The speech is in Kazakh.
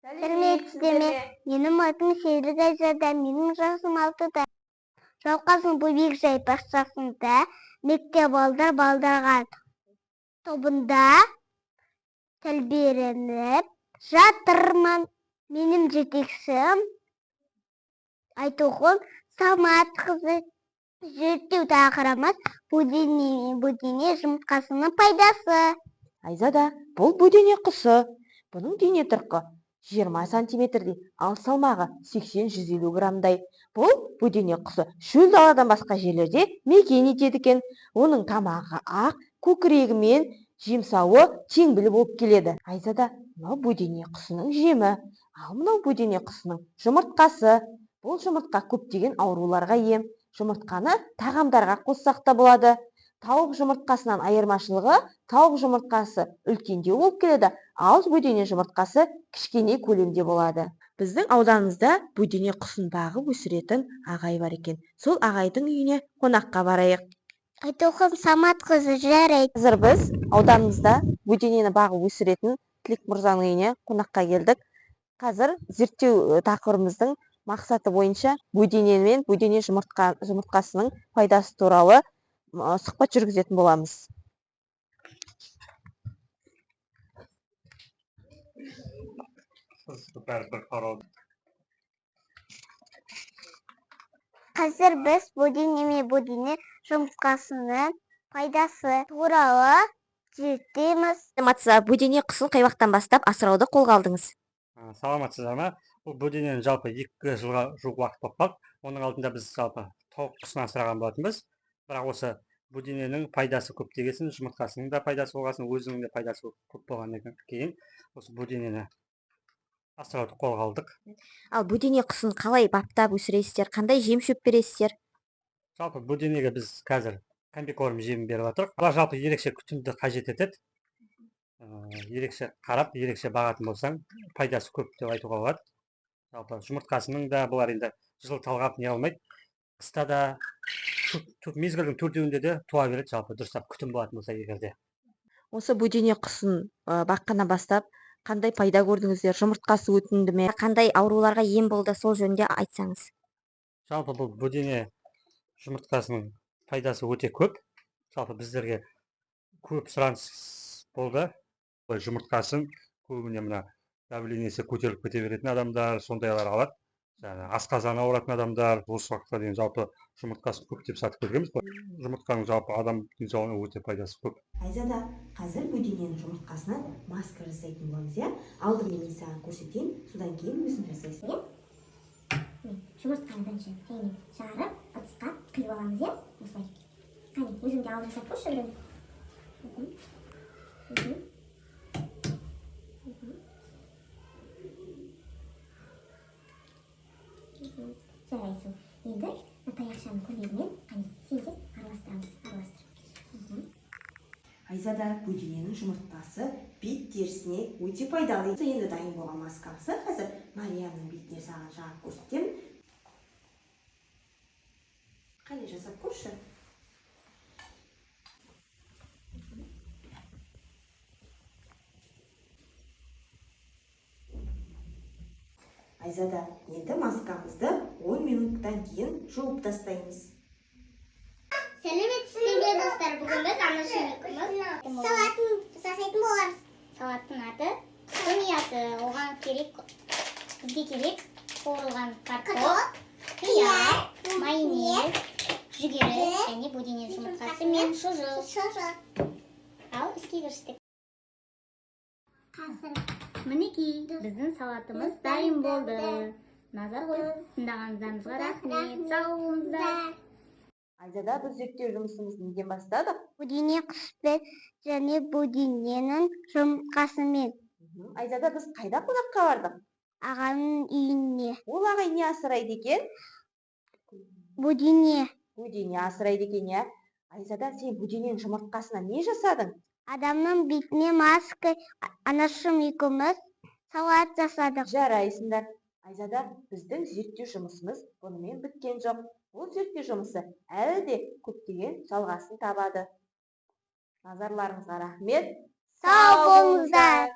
Сәлеметсіздер ме? Менің атым Серік Айзада, менің жасым 6-да. Жалқасын Бөбекжай бақшасында мектеп балдарға тобында тәрбиеленіп жатырмын. Менің жетекшім Айтоғын Самат қызы. Зерттеу тақырыбымыз бөдене жұмыртқасының пайдасы. Айзада, бұл бөдене құсы. Бұның дене тұрқы 20 сантиметрдей, ал салмағы 80-150 грамдай. Бұл бөдене құсы шөл даладан басқа жерлерде мекен етеді екен. Оның тамағы ақ, көкірегі мен жемсауы теңбіл болып келеді. Айзада, мынау бөдене құсының жемі, ал мынау бөдене құсының жұмыртқасы. Бұл жұмыртқа көптеген ауруларға ем. Жұмыртқаны тағамдарға қоссақ та болады. Тауық жұмыртқасынан айырмашылығы, тауық жұмыртқасы үлкендеу болып келеді, ал бөдене жұмыртқасы кішкене көлемде болады. Біздің ауданымызда бөдене құсын бағып өсіретін ағай бар екен. Сол ағайдың үйіне қонаққа барайық. Айтоғын Самат қызы, жарайды. Қазір біз ауданымызда бөденені бағып өсіретін Тілек мырзаның үйіне қонаққа келдік. Қазір зерттеу тақырыбымыздың мақсаты бойынша бөдене мен бөдене жұмыртқасының пайдасы туралы сұхбат жүргізетін боламыз. Қазір біз бөдене жұмыртқасының пайдасы туралы зерттейміз. Бөдене құсын қай уақыттан бастап асырауды қолға алдыңыз? Саламатсыздар ма? Бұл бөденені жалпы 2 жылға жуық уақыт болып қалды. Оның алдында біз жалпы тауық құсын асыраған болатынбыз. Бірақ осы бөдененің пайдасы көп дегесін, жұмыртқасының да пайдасы болғасын, өзінің де пайдасы көп болғаннан кейін осы бөденені асырауды қолға алдық. Ал бөдене құсын қалай баптап өсіресіздер, қандай жем шөп бересіздер? Жалпы бөденеге біз қазір комбикорм жемін беріп жатырмыз. Бұлар жалпы ерекше күтімді қажет етеді. Ерекше қарап, ерекше бағатын болсаң, пайдасы көп деп айтуға болады. Жалпы жұмыртқасының да бұлар енді жыл талғап не алмайды. Қыста да мезгілдің төртеуінде де туа береді, жалпы дұрыстап күтім болатын болса егерде. Осы бөдене құсын баққаннан бастап қандай пайда көрдіңіздер? Жұмыртқасы өтінді ме? Қандай ауруларға ем болды, сол жөнінде айтсаңыз. Жалпы бұл бөдене жұмыртқасының пайдасы өте көп. Жалпы біздерге көп сұраныс болды. Жұмыртқасын көбіне мына давлениесі көтеріліп кете беретін адамдар, сондайлар алады. Асқазан ауыратын адамдар осы уақытқа дейін жалпы жұмыртқасын көптеп сатып көргенбіз. Жұмыртқаның жалпы адам денсаулығына өте пайдасы көп. Айзада, қазір бөдененің жұмыртқасына маска жасайтын боламыз, иә? Алдымен мен саған көрсетейін, содан кейін өзің жасайсың, иә? Жұмыртқаны бірінші қаймен жарып, ыдысқа құйып аламыз, иә? Осылай. Қане, өзің де алып жасап көрші бірін. Жарайсың. Енді таяқшаның көмегімен қане сен де араластырып. Айзада, бөдененің жұмыртқасы бет терісіне өте пайдалы. Енді дайын болған маскамызды қазір Мариямның бетіне саған жағып көрсетемін. Қане жасап көрші. Айзада, енді маскамызды 10 минуттан кейін жуып тастаймыз. Сәлеметсіздер ме достар, бүгін біз салатын жасайтын боламыз. Салаттың аты томиясы. Оған бізге керек қуырылған картоп, қияр, майонез, жүгері және бөдене жұмыртқасы мен шұжық. Ал іске кірістік. Мінекей, біздің салатымыз дайын болды. Назар қойып тыңдағаныңызға рахмет. Сау болыңыздар. Айзада, біз зерттеу жұмысымызды неден бастадық? Бөдене құспен және бөдененің жұмыртқасымен. Айзада, біз қайда қонаққа бардық? Ағаның үйіне. Ол ағай не асырайды екен? Бөдене. Бөдене асырайды екен, иә? Айзада, сен бөдененің жұмыртқасына не жасадың? Адамның бетіне маска, анашым екеуміз салат жасадық. Жарайсыңдар. Айзада, біздің зерттеу жұмысымыз бұнымен біткен жоқ. Бұл зерттеу жұмысы әлі де көптеген жалғасын табады. Назарларыңызға рахмет. Сау болыңыздар.